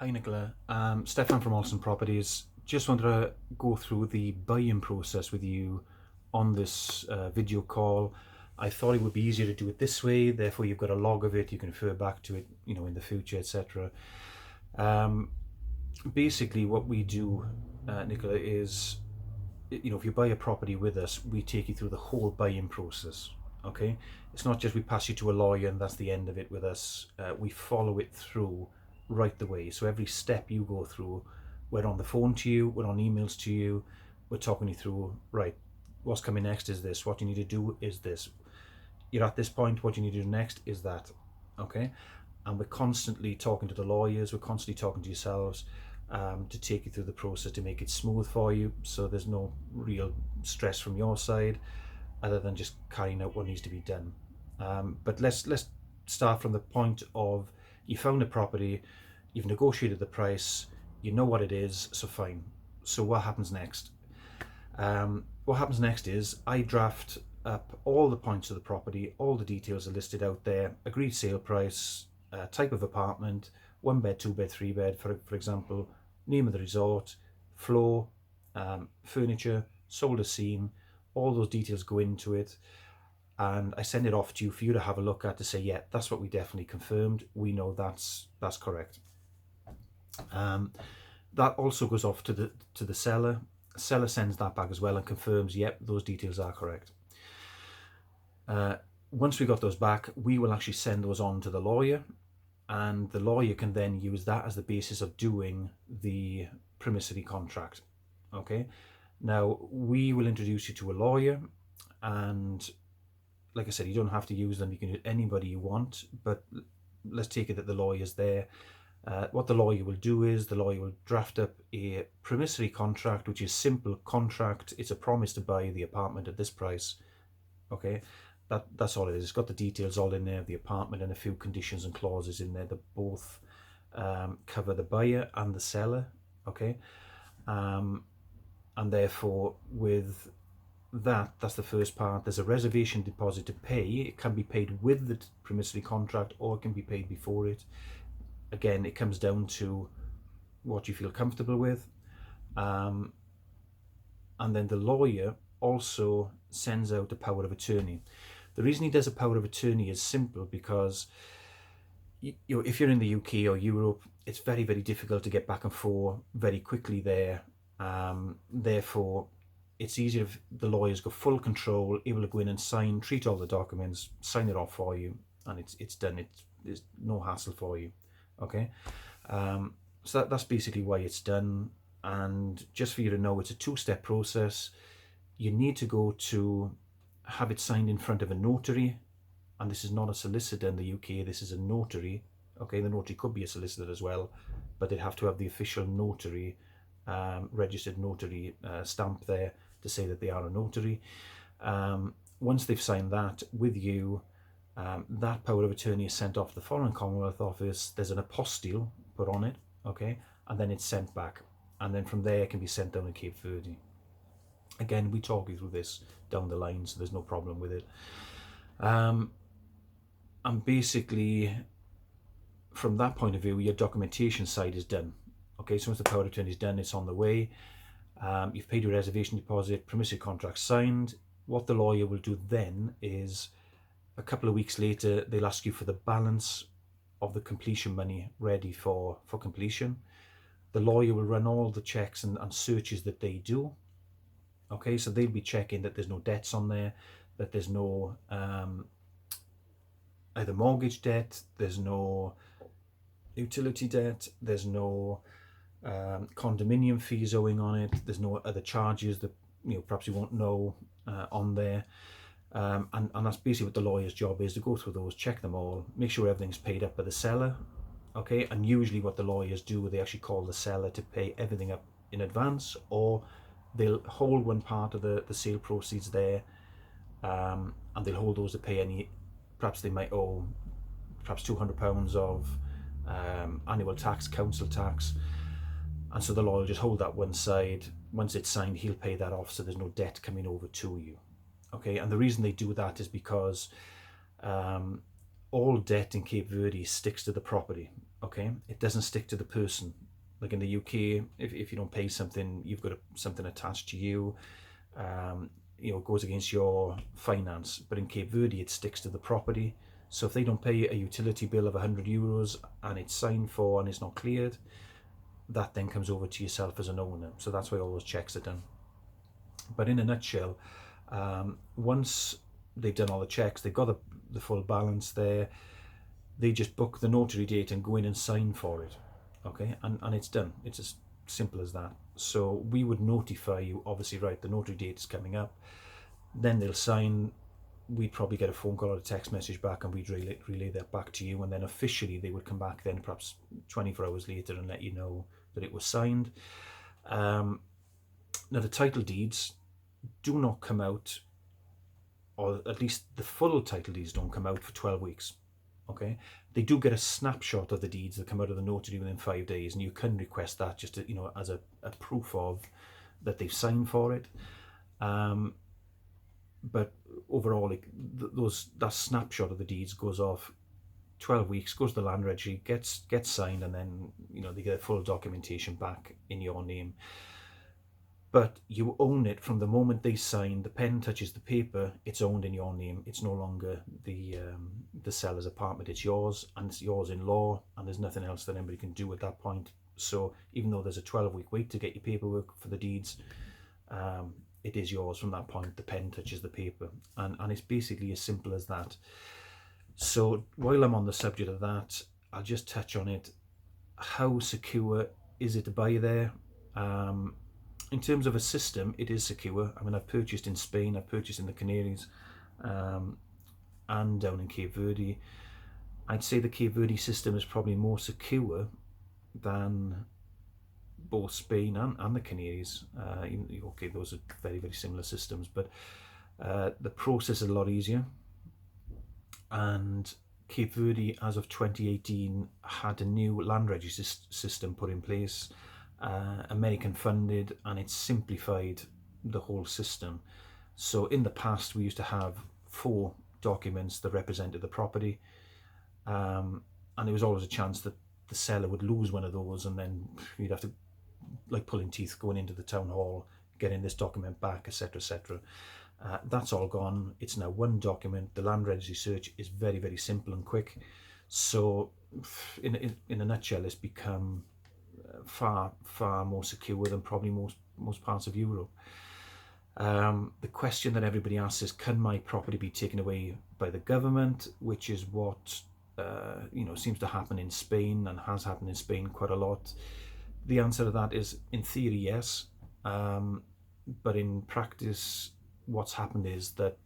Hi Nicola, Stefan from Olsen Properties. Just wanted to go through the buy-in process with you on this video call. I thought it would be easier to do it this way, therefore you've got a log of it, you can refer back to it, in the future, etc. Um, Basically what we do, Nicola, is, if you buy a property with us, we take you through the whole buy-in process. Okay, it's not just we pass you to a lawyer and that's the end of it with us. We follow it through right the way. So every step you go through, we're on the phone to you, we're on emails to you, we're talking you through, right, what's coming next is this, what you need to do is this, you're at this point, what you need to do next is that. Okay, and we're constantly talking to the lawyers, we're constantly talking to yourselves, to take you through the process to make it smooth for you, so there's no real stress from your side other than just carrying out what needs to be done. But let's start from the point of, you found a property, you've negotiated the price, you know what it is, so fine. So what happens next? What happens next is I draft up all the points of the property, all the details are listed out there, agreed sale price, type of apartment, one bed, two bed, three bed, for example, name of the resort, floor, furniture, sold as seen, all those details go into it, and I send it off to you for you to have a look at to say, yeah, that's what we definitely confirmed. We know that's correct. Um, that also goes off to the seller. Seller sends that back as well and confirms, yep, those details are correct. Uh, Once we got those back, we will actually send those on to the lawyer, and the lawyer can then use that as the basis of doing the promissory contract. Okay, now we will introduce you to a lawyer, and like I said, you don't have to use them, you can use anybody you want, but let's take it that the lawyer's there. What the lawyer will do is the lawyer will draft up a promissory contract, which is simple contract. It's a promise to buy the apartment at this price. Okay, that's all it is. It's got the details all in there of the apartment and a few conditions and clauses in there that both cover the buyer and the seller. Okay, and therefore with that's the first part. There's a reservation deposit to pay. It can be paid with the promissory contract or it can be paid before it. Again, it comes down to what you feel comfortable with. And then the lawyer also sends out a power of attorney. The reason he does a power of attorney is simple because if you're in the UK or Europe, it's very, very difficult to get back and forth very quickly there. Therefore, it's easier if the lawyers got full control, able to go in and sign, treat all the documents, sign it off for you, and it's done. It's no hassle for you. Okay, so that's basically why it's done. And just for you to know, it's a two-step process. You need to go to have it signed in front of a notary, and this is not a solicitor in the UK, this is a notary. Okay, the notary could be a solicitor as well, but they'd have to have the official notary, registered notary stamp there to say that they are a notary. Once they've signed that with you, that power of attorney is sent off to the Foreign Commonwealth Office. There's an apostille put on it, okay, and then it's sent back. And then from there it can be sent down to Cape Verde. Again, we talk you through this down the line, so there's no problem with it. And basically, from that point of view, your documentation side is done. Okay, so once the power of attorney is done, it's on the way. You've paid your reservation deposit, promissory contract signed. What the lawyer will do then is, a couple of weeks later, they'll ask you for the balance of the completion money ready for completion. The lawyer will run all the checks and searches that they do. Okay, so they'll be checking that there's no debts on there, that there's no either mortgage debt, there's no utility debt, there's no condominium fees owing on it, there's no other charges that perhaps you won't know on there. And that's basically what the lawyer's job is, to go through those, check them all, make sure everything's paid up by the seller. Okay, and usually what the lawyers do, they actually call the seller to pay everything up in advance, or they'll hold one part of the sale proceeds there, and they'll hold those to pay any, perhaps they might owe perhaps £200 of annual tax, council tax, and so the lawyer will just hold that one side. Once it's signed, he'll pay that off, so there's no debt coming over to you. Okay, and the reason they do that is because all debt in Cape Verde sticks to the property. Okay, it doesn't stick to the person. Like in the UK, if you don't pay something, you've got something attached to you. It goes against your finance. But in Cape Verde, it sticks to the property. So if they don't pay a utility bill of €100 and it's signed for and it's not cleared, that then comes over to yourself as an owner. So that's why all those checks are done. But in a nutshell, once they've done all the checks, they've got the full balance there, they just book the notary date and go in and sign for it. Okay, and it's done. It's as simple as that. So we would notify you, obviously, right, the notary date is coming up. Then they'll sign. We'd probably get a phone call or a text message back, and we'd relay that back to you. And then officially they would come back then perhaps 24 hours later and let you know that it was signed. Now the title deeds do not come out, or at least the full title deeds don't come out for 12 weeks. Okay, they do get a snapshot of the deeds that come out of the notary within 5 days, and you can request that just to, as a proof of that they've signed for it. But overall, that snapshot of the deeds goes off 12 weeks, goes to the land registry, gets signed, and then they get a full documentation back in your name. But you own it from the moment they sign. The pen touches the paper, it's owned in your name. It's no longer the seller's apartment. It's yours, and it's yours in law, and there's nothing else that anybody can do at that point. So even though there's a 12-week wait to get your paperwork for the deeds, it is yours from that point. The pen touches the paper, and it's basically as simple as that. So while I'm on the subject of that, I'll just touch on it. How secure is it to buy there? In terms of a system, it is secure. I mean, I've purchased in Spain, I've purchased in the Canaries, and down in Cape Verde. I'd say the Cape Verde system is probably more secure than both Spain and the Canaries. Okay, those are very, very similar systems, but the process is a lot easier. And Cape Verde, as of 2018, had a new land registry system put in place, American funded, and it simplified the whole system. So in the past, we used to have 4 documents that represented the property, and there was always a chance that the seller would lose one of those, and then you'd have to, like pulling teeth, going into the town hall, getting this document back, etc., etc. That's all gone. It's now one document. The land registry search is very, very simple and quick. So in a nutshell, it's become far more secure than probably most parts of Europe. The question that everybody asks is, can my property be taken away by the government, which is what seems to happen in Spain and has happened in Spain quite a lot. The answer to that is, in theory, yes, but in practice, what's happened is that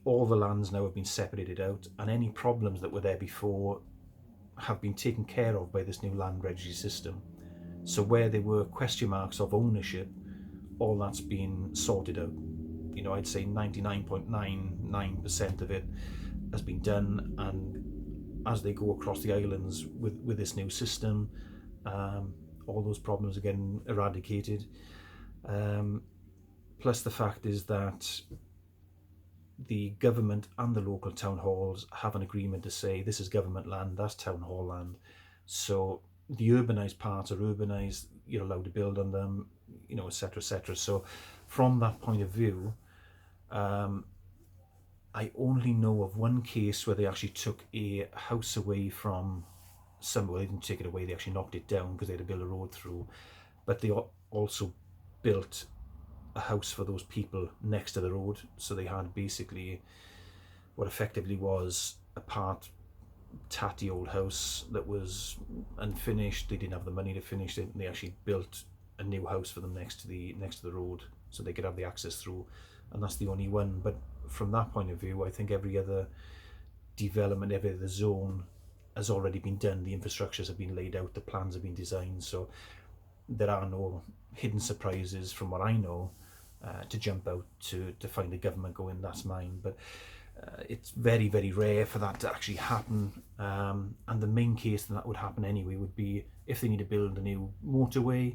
all the lands now have been separated out, and any problems that were there before have been taken care of by this new land registry system. So where there were question marks of ownership, all that's been sorted out. I'd say 99.99% of it has been done, and as they go across the islands with this new system, all those problems are getting eradicated. Plus the fact is that the government and the local town halls have an agreement to say, this is government land, that's town hall land. So the urbanised parts are urbanised, you're allowed to build on them, etc., etc. So from that point of view, I only know of one case where they actually took a house away from somewhere. They didn't take it away, they actually knocked it down because they had to build a road through. But they also built a house for those people next to the road. So they had basically what effectively was a part tatty old house that was unfinished. They didn't have the money to finish it, and they actually built a new house for them next to the road, so they could have the access through. And that's the only one. But from that point of view, I think every other development, every other zone has already been done. The infrastructures have been laid out, the plans have been designed, so there are no hidden surprises from what I know to jump out to find the government going, that's mine. But it's very, very rare for that to actually happen, and the main case that would happen anyway would be if they need to build a new motorway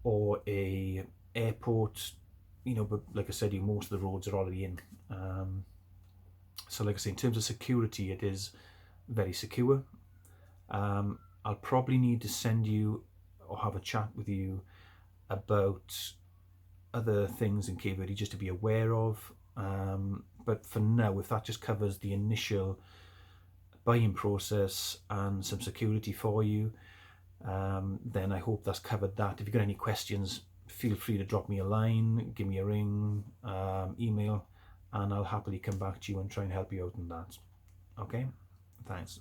or a airport, but like I said, most of the roads are already in. So like I say, in terms of security, it is very secure. I'll probably need to send you or have a chat with you about other things in Cape Verde just to be aware of. But for now, if that just covers the initial buying process and some security for you, then I hope that's covered that. If you've got any questions, feel free to drop me a line, give me a ring, email, and I'll happily come back to you and try and help you out in that. Okay? Thanks.